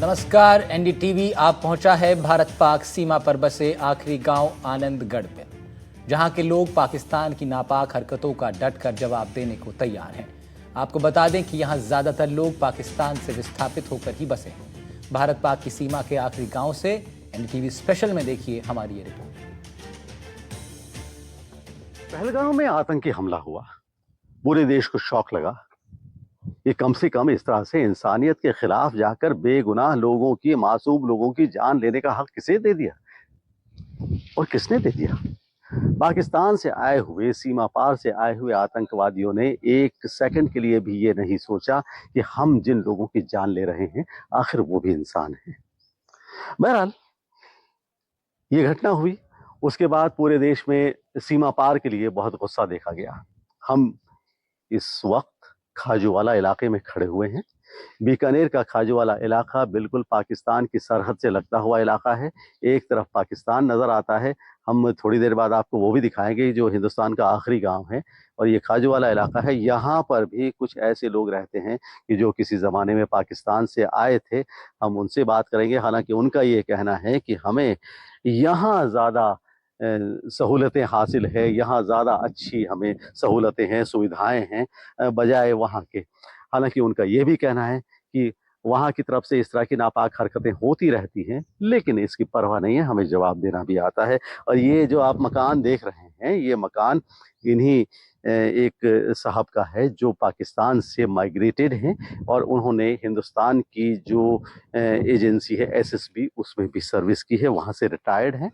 नमस्कार, एनडीटीवी आप पहुंचा है भारत पाक सीमा पर बसे आखिरी गांव आनंदगढ़ में, जहां के लोग पाकिस्तान की नापाक हरकतों का डटकर जवाब देने को तैयार हैं। आपको बता दें कि यहां ज्यादातर लोग पाकिस्तान से विस्थापित होकर ही बसे हैं। भारत पाक की सीमा के आखिरी गांव से एनडीटीवी स्पेशल में देखिए हमारी ये रिपोर्ट। पहलगाम में आतंकी हमला हुआ, पूरे देश को शौक लगा। ये कम से कम इस तरह से इंसानियत के खिलाफ जाकर बेगुनाह लोगों की, मासूम लोगों की जान लेने का हक किसे दे दिया और किसने दे दिया? पाकिस्तान से आए हुए, सीमा पार से आए हुए आतंकवादियों ने एक सेकंड के लिए भी ये नहीं सोचा कि हम जिन लोगों की जान ले रहे हैं आखिर वो भी इंसान हैं। बहरहाल ये घटना हुई, उसके बाद पूरे देश में सीमा पार के लिए बहुत गुस्सा देखा गया। हम इस वक्त खाजूवाला इलाके में खड़े हुए हैं। बीकानेर का खाजूवाला इलाका बिल्कुल पाकिस्तान की सरहद से लगता हुआ इलाका है। एक तरफ पाकिस्तान नजर आता है। हम थोड़ी देर बाद आपको वो भी दिखाएंगे जो हिंदुस्तान का आखिरी गांव है और ये खाजूवाला इलाका है। यहाँ पर भी कुछ ऐसे लोग रहते हैं कि जो किसी ज़माने में पाकिस्तान से आए थे। हम उनसे बात करेंगे। हालांकि उनका ये कहना है कि हमें यहाँ ज़्यादा सहूलतें हासिल है, यहाँ ज़्यादा अच्छी हमें सहूलतें हैं, सुविधाएं हैं बजाय वहाँ के। हालांकि उनका ये भी कहना है कि वहाँ की तरफ से इस तरह की नापाक हरकतें होती रहती हैं, लेकिन इसकी परवाह नहीं है, हमें जवाब देना भी आता है। और ये जो आप मकान देख रहे हैं, ये मकान इन्हीं एक साहब का है जो पाकिस्तान से माइग्रेटेड हैं और उन्होंने हिंदुस्तान की जो एजेंसी है एसएसबी, उसमें भी सर्विस की है, वहाँ से रिटायर्ड हैं।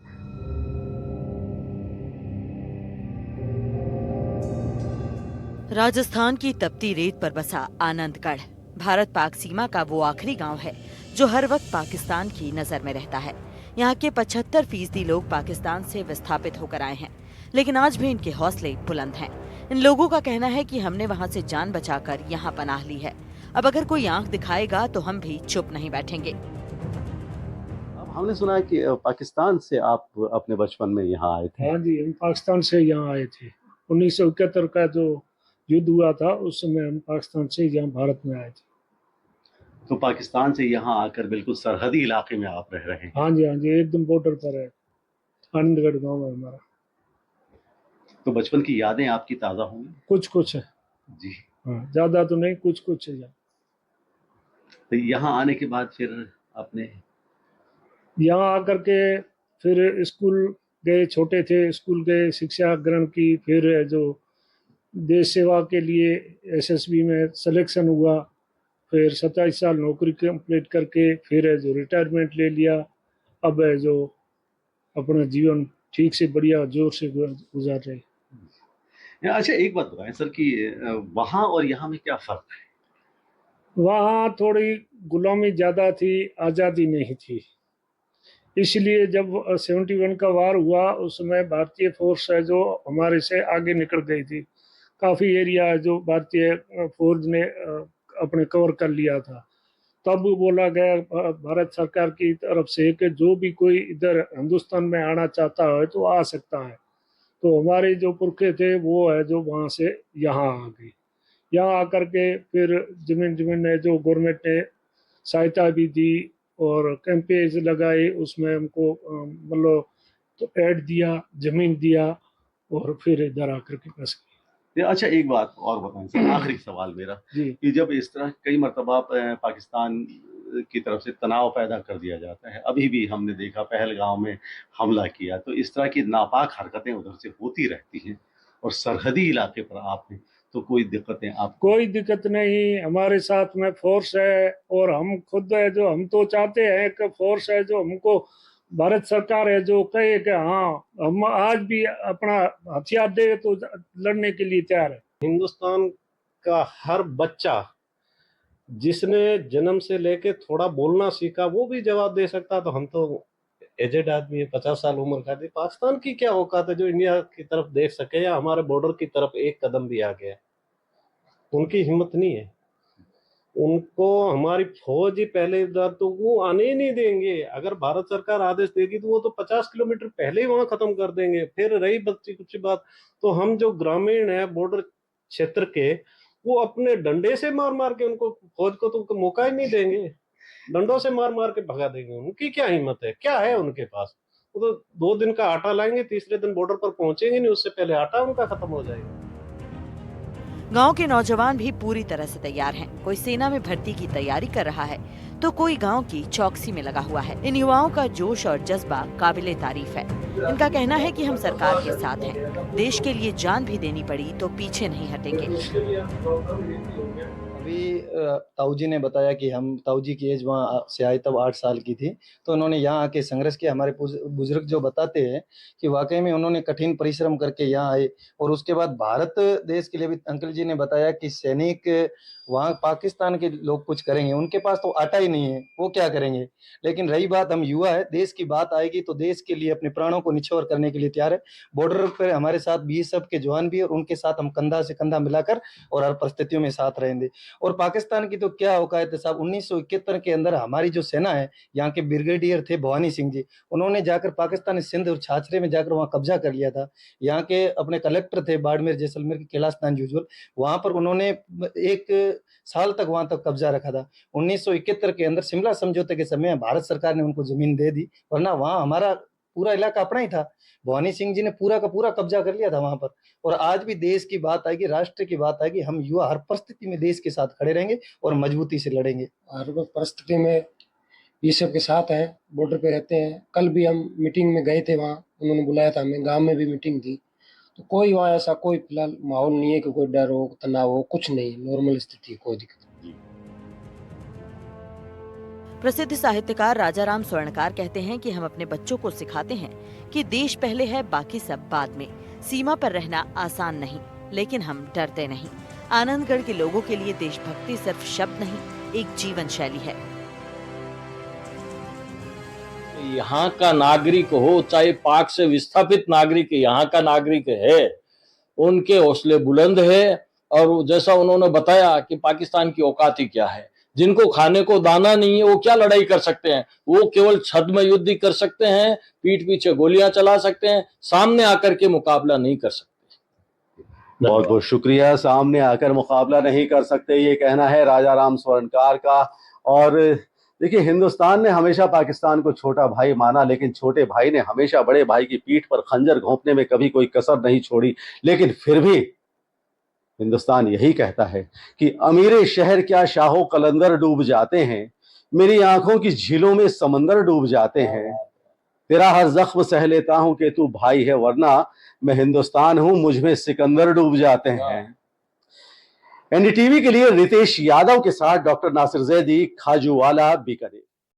राजस्थान की तपती रेत पर बसा आनंदगढ़ भारत पाक सीमा का वो आखिरी गांव है जो हर वक्त पाकिस्तान की नजर में रहता है। यहाँ के 75% लोग पाकिस्तान से विस्थापित होकर आए हैं, लेकिन आज भी इनके हौसले बुलंद हैं। इन लोगों का कहना है कि हमने वहाँ से जान बचाकर यहाँ पनाह ली है। अब अगर कोई आंख दिखाएगा तो हम भी चुप नहीं बैठेंगे। अब हमने सुना है कि पाकिस्तान से आप अपने बचपन में यहाँ आए थे। हाँ जी, हम पाकिस्तान से यहाँ आए थे। 1971 का जो युद्ध हुआ था उस समय हम पाकिस्तान से यहाँ भारत में आए थे। तो पाकिस्तान से यहाँ आकर बिल्कुल सरहदी इलाके में आप रह रहे हैं। हाँ जी, एकदम बॉर्डर पर है। आनंदगढ़ गांव है हमारा। तो बचपन की यादें आपकी ताज़ा होंगी? कुछ है जी। हाँ, ज्यादा तो नहीं, कुछ है यहाँ। तो यहाँ आने के बाद फिर आपने यहाँ आकर के फिर स्कूल गए, छोटे थे, स्कूल गए, शिक्षा ग्रहण की। फिर जो देश सेवा के लिए एसएसबी में सिलेक्शन हुआ। फिर 27 साल नौकरी कंप्लीट करके फिर जो रिटायरमेंट ले लिया। अब जो अपना जीवन ठीक से बढ़िया जोर से गुजार रहे। अच्छा, एक बात बताएं सर कि वहाँ और यहाँ में क्या फर्क है? वहाँ थोड़ी गुलामी ज्यादा थी, आज़ादी नहीं थी। इसलिए जब 71 का वार हुआ उस समय भारतीय फोर्स है जो हमारे से आगे निकल गई थी। काफ़ी एरिया है जो भारतीय फौज ने अपने कवर कर लिया था। तब बोला गया भारत सरकार की तरफ से कि जो भी कोई इधर हिंदुस्तान में आना चाहता है तो आ सकता है। तो हमारे जो पुरखे थे वो है जो वहाँ से यहाँ आ गए। यहाँ आकर के फिर जमीन ने जो गवर्नमेंट ने सहायता भी दी और कैंपेज लगाए, उसमें हमको मतलब तो ऐड दिया, जमीन दिया और फिर इधर आकर के बस गए। अच्छा, एक बात और बताएं सर, आखिरी सवाल मेरा जी। कि जब इस तरह कई मरतबा पाकिस्तान की तरफ से तनाव पैदा कर दिया जाता है, अभी भी हमने देखा पहलगाम में हमला किया, तो इस तरह की नापाक हरकतें उधर से होती रहती हैं और सरहदी इलाके पर आपने तो कोई दिक्कतें आप कोई दिक्कत नहीं, हमारे साथ में फोर्स है और हम खुद है जो हम तो चाहते हैं कि फोर्स है जो हमको भारत सरकार है जो कहे कि हाँ हम आज भी अपना हथियार दे तो लड़ने के लिए तैयार है। हिंदुस्तान का हर बच्चा जिसने जन्म से लेके थोड़ा बोलना सीखा वो भी जवाब दे सकता। तो हम तो एजेड आदमी है, 50 साल उम्र का। पाकिस्तान की क्या औकात है जो इंडिया की तरफ देख सके या हमारे बॉर्डर की तरफ एक कदम भी आ गया? उनकी हिम्मत नहीं है। उनको हमारी फौज ही पहले तो वो आने ही नहीं देंगे। अगर भारत सरकार आदेश देगी तो वो तो 50 किलोमीटर पहले ही वहां खत्म कर देंगे। फिर रही बच्ची कुछ बात, तो हम जो ग्रामीण है बॉर्डर क्षेत्र के, वो अपने डंडे से मार मार के उनको फौज को तो मौका ही नहीं देंगे। डंडों से मार मार के भगा देंगे। उनकी क्या हिम्मत है, क्या है उनके पास? वो तो 2 दिन का आटा लाएंगे, तीसरे दिन बॉर्डर पर पहुंचेंगे नहीं, उससे पहले आटा उनका खत्म हो जाएगा। गांव के नौजवान भी पूरी तरह से तैयार हैं। कोई सेना में भर्ती की तैयारी कर रहा है तो कोई गांव की चौकसी में लगा हुआ है। इन युवाओं का जोश और जज्बा काबिले तारीफ है। इनका कहना है कि हम सरकार के साथ हैं। देश के लिए जान भी देनी पड़ी तो पीछे नहीं हटेंगे। अभी ताऊ जी ने बताया कि ताऊ जी की एज वहाँ से आई तब 8 साल की थी, तो उन्होंने यहाँ आके संघर्ष किया। हमारे बुजुर्ग जो बताते हैं कि वाकई में उन्होंने कठिन परिश्रम करके यहाँ आए, और उसके बाद भारत देश के लिए भी अंकल जी ने बताया कि सैनिक वहाँ पाकिस्तान के लोग कुछ करेंगे, उनके पास तो आटा ही नहीं है, वो क्या करेंगे। लेकिन रही बात, हम युवा है, देश की बात आएगी तो देश के लिए अपने प्राणों को निछावर करने के लिए तैयार है। बॉर्डर पर हमारे साथ बीएसएफ के जवान भी, और उनके साथ हम कंधा से कंधा मिलाकर और हर परिस्थितियों में साथ रहेंगे। और पाकिस्तान की तो क्या औकात है साहब। 1971 के अंदर हमारी जो सेना है, यहाँ के ब्रिगेडियर थे भवानी सिंह जी, उन्होंने जाकर पाकिस्तान सिंध और छाछरे में जाकर वहाँ कब्जा कर लिया था। यहाँ के अपने कलेक्टर थे बाड़मेर जैसलमेर के, कैलाश यूजुअल, वहां पर उन्होंने 1 साल तक वहां तक कब्जा रखा था। 1971 के अंदर शिमला समझौते के समय भारत सरकार ने उनको जमीन दे दी, वरना वहां हमारा पूरा इलाका अपना ही था। भवानी सिंह जी ने पूरा का पूरा कब्जा कर लिया था वहां पर। और आज भी देश की बात आएगी, राष्ट्र की बात आएगी, हम युवा हर परिस्थिति में देश के साथ खड़े रहेंगे और मजबूती से लड़ेंगे। हर परिस्थिति में बीएसएफ के साथ हैं, बॉर्डर पे रहते हैं। कल भी हम मीटिंग में गए थे, वहाँ उन्होंने बुलाया था हमें, गांव में भी मीटिंग थी। तो कोई वहाँ ऐसा कोई फिलहाल माहौल नहीं है कि कोई डर हो, तनाव हो, कुछ नहीं, नॉर्मल स्थिति, कोई दिक्कत नहीं। प्रसिद्ध साहित्यकार राजाराम स्वर्णकार कहते हैं कि हम अपने बच्चों को सिखाते हैं कि देश पहले है, बाकी सब बाद में। सीमा पर रहना आसान नहीं, लेकिन हम डरते नहीं। आनंदगढ़ के लोगों के लिए देशभक्ति सिर्फ शब्द नहीं, एक जीवन शैली है। यहाँ का नागरिक हो, चाहे पाक से विस्थापित नागरिक यहाँ का नागरिक है, उनके हौसले बुलंद है। और जैसा उन्होंने बताया कि पाकिस्तान की औकात ही क्या है, जिनको खाने को दाना नहीं है वो क्या लड़ाई कर सकते हैं। वो केवल छद्म युद्ध कर सकते हैं, पीठ पीछे गोलियां चला सकते हैं, सामने आकर के मुकाबला नहीं कर सकते। बहुत बहुत शुक्रिया। सामने आकर मुकाबला नहीं कर सकते, ये कहना है राजाराम स्वर्णकार का। और देखिए, हिंदुस्तान ने हमेशा पाकिस्तान को छोटा भाई माना, लेकिन छोटे भाई ने हमेशा बड़े भाई की पीठ पर खंजर घोंपने में कभी कोई कसर नहीं छोड़ी। लेकिन फिर भी हिंदुस्तान यही कहता है कि अमीरे शहर क्या शाहो कलंदर डूब जाते हैं, मेरी आंखों की झीलों में समंदर डूब जाते हैं। तेरा हर जख्म सह लेता हूं कि तू भाई है, वरना मैं हिंदुस्तान हूं, मुझ में सिकंदर डूब जाते हैं। एनडीटीवी के लिए रितेश यादव के साथ डॉक्टर नासिर जैदी, खाजूवाला, बीकानेर।